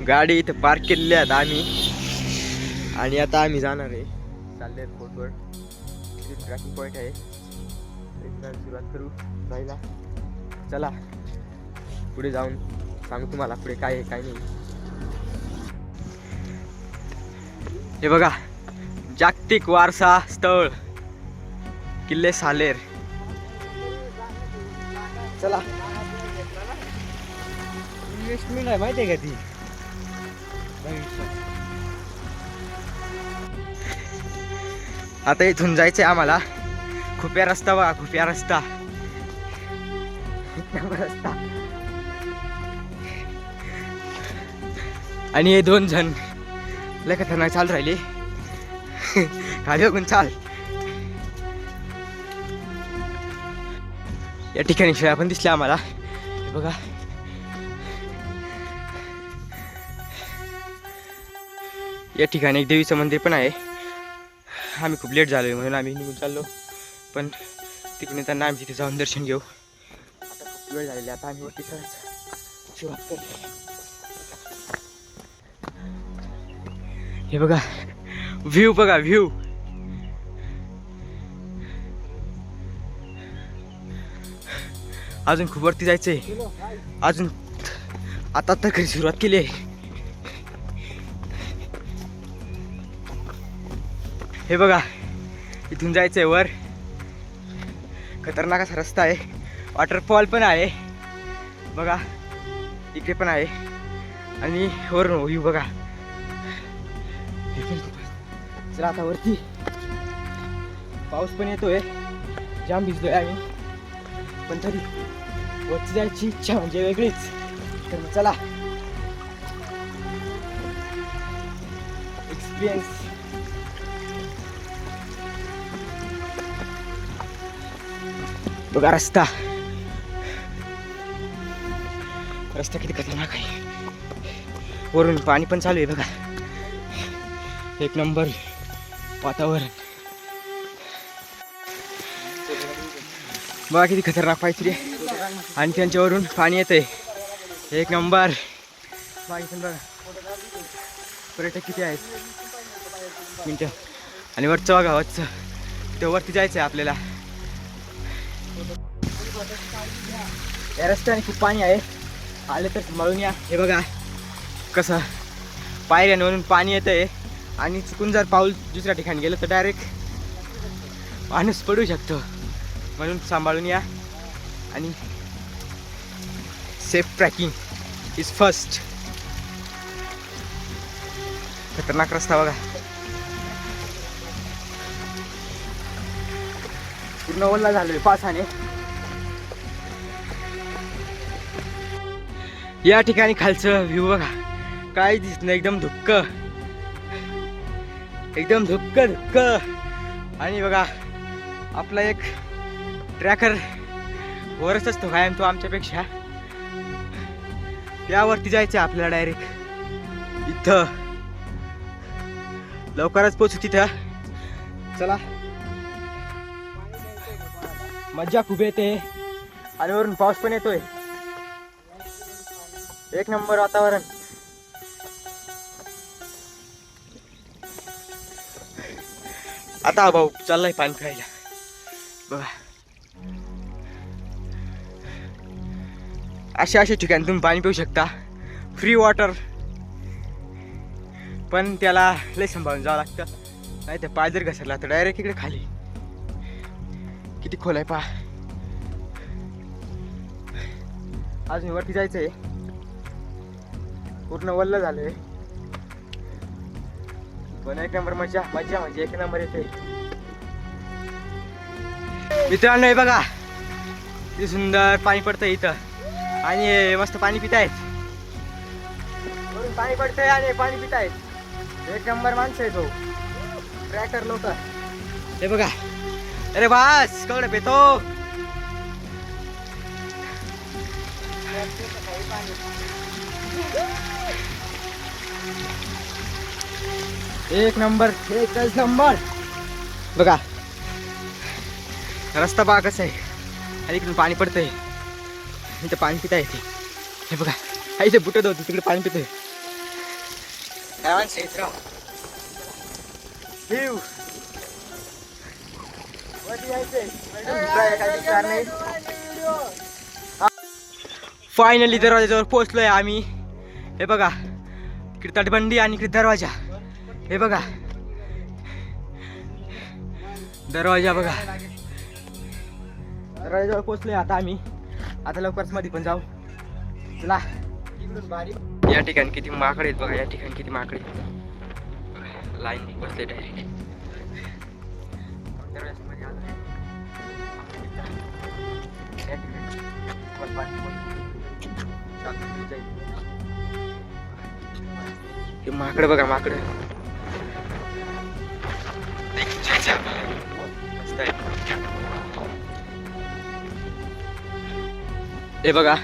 गाडी इथे पार्क केलेली आहेत आम्ही आणि आता आम्ही जाणार आहे चालले फोटोवर. तिथे ट्रॅकिंग पॉईंट आहे. सुरुवात करू जायला. चला पुढे जाऊन सांगू तुम्हाला पुढे काय आहे काय नाही. हे बघा जागतिक वारसा स्थळ किल्ले सालेर. चला इन्व्हेस्टमेंट आहे माहिती आहे का ती. आता इथून जायचंय आम्हाला. खुप्या रस्ता बघा खुप्या रस्ता रस्ता. आणि हे 2 जण लय खतरनाक चाल राहिले. गाडी बघून चाल. या ठिकाणी शेळ्या पण दिसल्या आम्हाला. बघा या ठिकाणी एक देवीचं मंदिर पण आहे. आम्ही खूप लेट झालोय म्हणून आम्ही निघून चाललो. पण तिकडे त्यांना आम्ही तिथे जाऊन दर्शन घेऊ. आता खूप वेळ झालेला. आता आम्ही वरती चढायचं सुरुवात करतो. हे बघा व्ह्यू बघा व्ह्यू. अजून खूप वरती जायचंय. अजून आता तर खरी सुरुवात केली आहे. हे बघा इथून जायचंय वर. खतरनाक असा रस्ता आहे. वॉटरफॉल पण आहे बघा इकडे पण आहे. आणि वरून व्ह्यू बघा. चला आता वरती. पाऊस पण येतोय. जाम भिजलोय आम्ही. पण तरी वरती जायची इच्छा म्हणजे वेगळीच. तर मग चला एक्सपिरियन्स. बघा रस्ता. रस्ता किती खतरनाक आहे. वरून पाणी पण चालू आहे बघा. एक नंबर वातावरण. बघा किती खतरनाक पाहिजे रे. आणि त्यांच्यावरून पाणी येतंय. एक नंबर. बघा पर्यटक किती आहेत मिनटं. आणि वरचं बघा वरचं ते वरती जायचं आहे आपल्याला. या रस्त्याने खूप पाणी आहे. आले तर सांभाळून या. हे बघा कसं पायऱ्यांवरून पाणी येतंय. आणि चुकून जर पाऊल दुसऱ्या ठिकाणी गेलं तर डायरेक्ट माणूस पडू शकतो. म्हणून सांभाळून या. आणि सेफ ट्रॅकिंग इज फर्स्ट. खतरनाक रस्ता बघा. पूर्ण ओला झालोय पावसाने. या ठिकाणी खालचं व्ह्यू बघा. काय दिसत नाही. एकदम धुक्क एकदम धुक्क धुक्क. आणि बघा आपला एक ट्रॅकर वरच असतो कायम तो आमच्यापेक्षा. त्यावरती जायचं आपल्याला डायरेक्ट. इथं लवकरच पोचू तिथं. चला मज्जा खूप येते. आणि वरून पाऊस पण येतोय. एक नंबर वातावरण. आता भाऊ चाललाय पाणी प्यायला बघा. अशा ठिकाणी तुम्ही पाणी पिऊ शकता. Free water. पण त्याला लय सांभाळून जावं लागतं. नाही तर पाय जर घसरला तर डायरेक्ट इकडे खाली. किती खोल आहे पहा. अजून वरती जायचंय. पूर्ण वल्ल झालंय. पण एक नंबर मजा मजा म्हणजे एक नंबर येते. मित्रांनो हे बघा किती सुंदर पाणी पडतंय इथं. आणि मस्त पाणी पितायत. वरून पाणी पडतंय आणि पाणी पितायत. एक नंबर माणसं आहे तो ट्रॅक्टर लोक. हे बघा. अरे बास कवडं पेतो. एक नंबर एकच नंबर. बघा रस्ता बघा कसा आहे. आणि इकडून पाणी पडतंय. इथं पाणी पिता येते. हे बघा आईचे बुटत होते तिकडे पाणी पितोय. काय माणसं आहेत राव. हिव. फायनली दरवाजाजवळ पोहोचलोय आम्ही. हे बघा इकडे तटबंदी आणि इकडे दरवाजा. हे बघा दरवाजा बघा. दरवाजाजवळ पोहोचलोय आता आम्ही. आता लवकरच मध्ये पण जाऊ. चला. या ठिकाणी किती माकडे आहेत बघा. या ठिकाणी किती माकडे लाईन बसले डायरेक्ट. माकड बघा माकड. हे बघा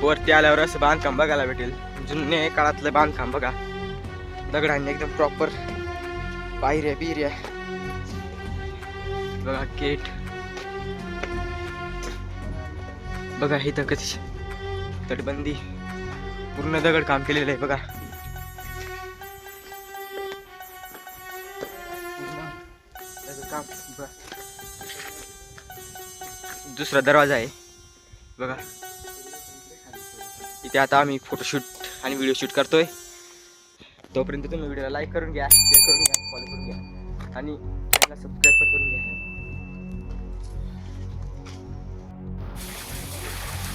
वरती आल्यावर असं बांधकाम बघायला भेटेल. जुने काळातलं बांधकाम बघा. दगडांनी एकदम प्रॉपर पायऱ्या बिऱ्या बघा. गेट बघा. इथं कशी तटबंदी पूर्ण दगड काम केलेलं आहे बघा. दुसरा दरवाजा आहे बघा. इथे आता आम्ही फोटोशूट आणि व्हिडिओ शूट करतोय. तोपर्यंत तुम्ही व्हिडिओला लाईक करून घ्या, शेअर करून घ्या, फॉलो करून घ्या आणि चॅनलला सबस्क्राईब पण करून घ्या.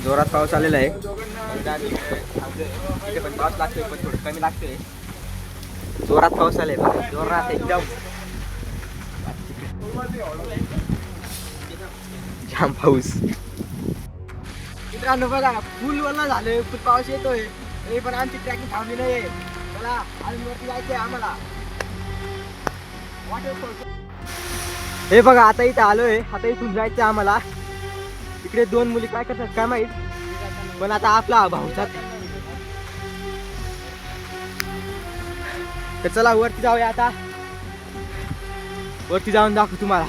जोरात पाऊस आलेला आहे. इथे पण पाऊस लागतोय पण थोडं कमी लागतोय. जोरात पाऊस आलाय बघा. जोरात एकदम जाम पाऊस. मित्रांनो बघा फुल वल्ला झालंय. फुल पाऊस येतोय तरी पण आमची ट्रॅकिंग थांबली नाहीये. चला अजून वरती जायचंय आम्हाला. हे बघा आता इथं आलोय. आता इथून जायचंय आम्हाला. इकडे दोन मुली काय करतात काय माहित. पण आता आपला भाऊचा तर चला वरती जाऊया. आता वरती जाऊन दाखवू तुम्हाला.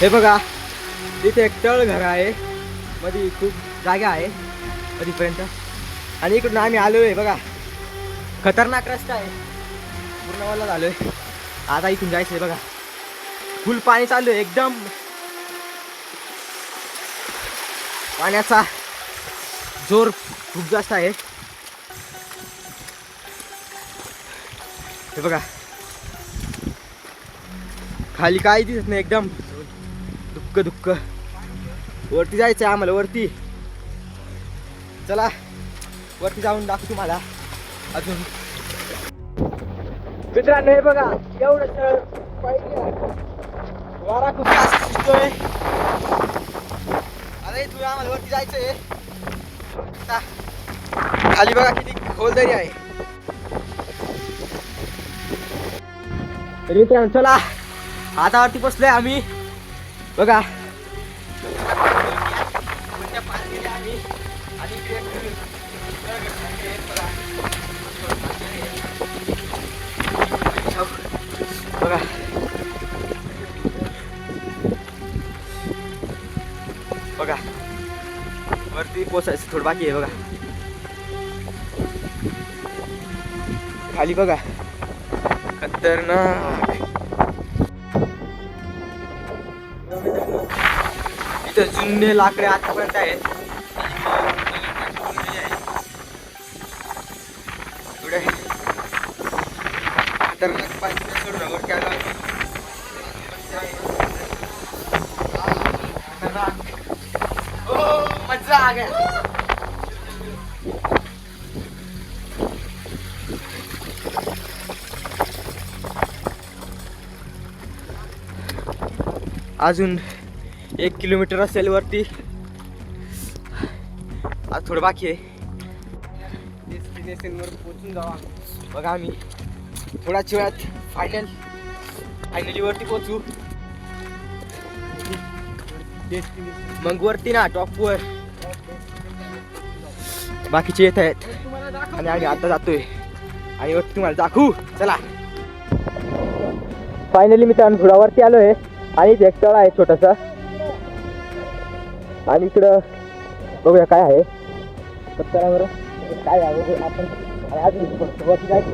हे बघा इथे एक तळ घर आहे. मध्ये खूप जागा आहे कधीपर्यंत. आणि इकडून आम्ही आलोय बघा. खतरनाक रस्ता आहे. पूर्ण वल्ला झालोय. आता इथून जायचंय बघा. फुल पाणी चालू आहे एकदम. पाण्याचा जोर खूप जास्त आहे. हे बघा खाली काही दिसत नाही. एकदम दुःख दुःख. वरती जायचंय आम्हाला. वरती चला वरती जाऊन दाखवू तुम्हाला अजून. मित्रांनो हे बघा एवढं वारा खूप जास्त सुटतोय. अरे तू आम्हाला वरती जायचंय. खाली बघा किती खोल दरी आहे. तर मित्रांनो चला आता वरती पोचलोय आम्ही बघा. बघा बघा वरती पोचायचं थोडं बाकी आहे बघा. खाली बघा खतरनाक. इथं जुने लाकडे आतापर्यंत आहेत. खतरनाक पाणी सोडून वरती आलो. मजा आ गया. अजून 1 किलोमीटर असेल वरती. आज थोडं बाकी आहे. डेस्टिनेशनवर पोहोचून जावा बघा. आम्ही थोड्याच वेळात फायनली वरती पोहोचू. मग वरती ना टॉपवर बाकीचे येत आहेत आणि आम्ही आता जातोय आणि वरती तुम्हाला दाखवू. चला फायनली मित्रांनो थोडा वरती आलोय आणि इथे एक तळ आहे छोटासा. आणि इकडं बघूया काय आहे. तर चला बरं काय आहे आपण अजून वरती जायचं.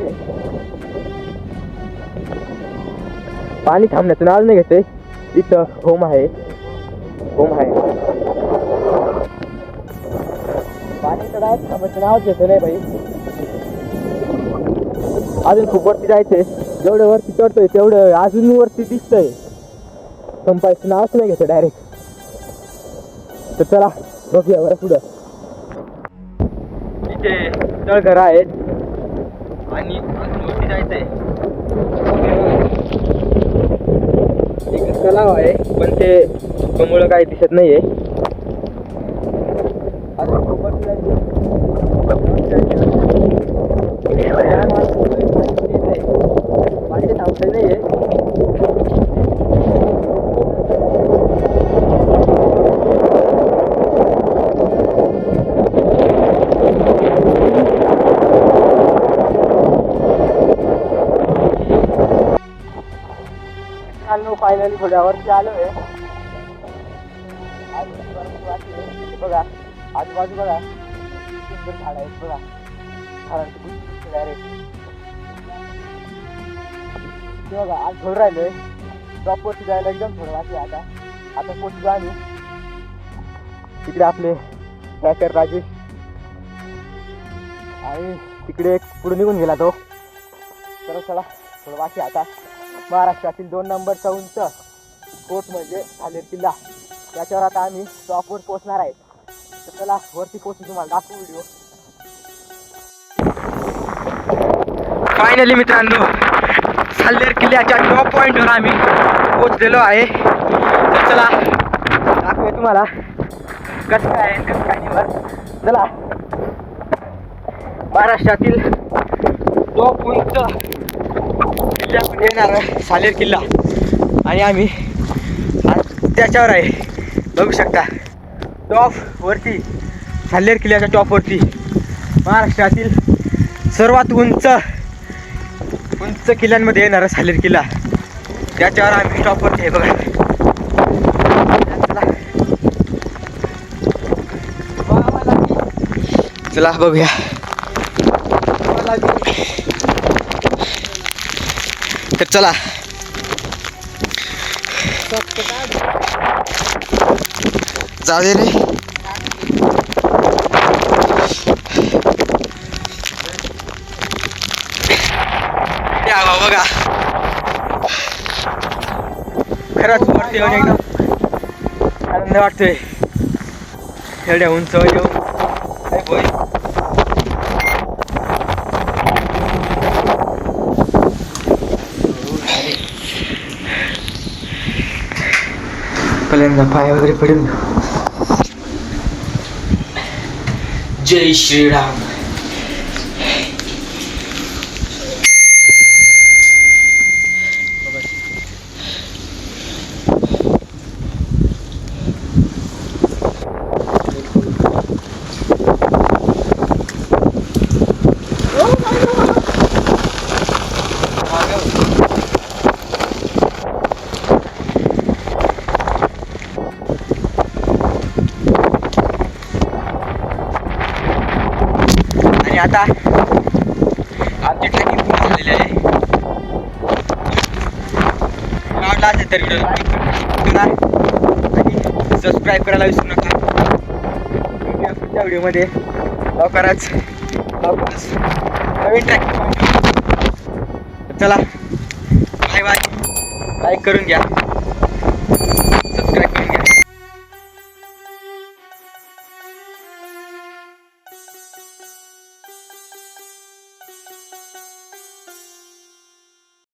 पाणी थांबण्याचं नाव नाही घेते. इथं होम आहे. पाणी चढा थांबायचं नावच घेतो नाही बाई. अजून खूप वरती जायचंय. जेवढं वरती चढतोय तेवढं अजून वरती दिसतंय. संपायचं नावच नाही घेतो डायरेक्ट. तर चला बघूया बरं पुढं. इथे तळघर आहेत आणि अजून वरती जायचंय. एक तलाव आहे पण ते कमुळं काही दिसत नाहीये. अजून खूप वरती जायचंय. पाणी थांबत नाहीये. फायनली थोड्यावरती आलोय. बघा आजूबाजू बघा सुंदर झाड आहेत. बघा झाडांची डायरेक्ट बघा. आज थोडं राहिलोय. टॉपवरती जायला एकदम थोडं वाटलं. आता पोचलो आम्ही. तिकडे आपले ट्रॅकर राजेश आणि तिकडे एक पुढे निघून गेला तो. तर चला थोडं बाकी आता. महाराष्ट्रातील 2 नंबरचा उंच कोट म्हणजे झालेर किल्ला. त्याच्यावर आता आम्ही टॉपवर पोहोचणार आहेत. तर चला वरती पोहोचून तुम्हाला दाखवू व्हिडिओ. फायनली मित्रांनो झालेर किल्ल्याच्या टॉप पॉईंटवर आम्ही पोहोचलेलो आहे. तर चला दाखवूया तुम्हाला कसं काय चला. महाराष्ट्रातील टॉप उंच किल्ल्यामध्ये येणार झालेर किल्ला आणि आम्ही त्याच्यावर आहे. बघू शकता टॉप वरती झालेर किल्ल्याच्या टॉपवरती महाराष्ट्रातील सर्वात उंच किल्ल्यांमध्ये येणारा झालेर किल्ला. त्याच्यावर आम्ही टॉपवरती आहे बघा. चला बघूया. तर चला जाऊ दे रे. बघा खरंच वरती येऊन एकदम आनंद वाटतोय. एवढ्या उंच येऊन पहिल्यांदा पाय वगैरे पडेल. जय श्रीराम. आणि आता आमची ट्रेकिंग पूर्ण झालेली आहे. आवडला असेल तर व्हिडिओ लाईक करा आणि सबस्क्राईब करायला विसरू नका. पुढच्या व्हिडिओमध्ये लवकरच नवीन ट्रॅकिंग. चला बाय बाय. लाईक करून घ्या.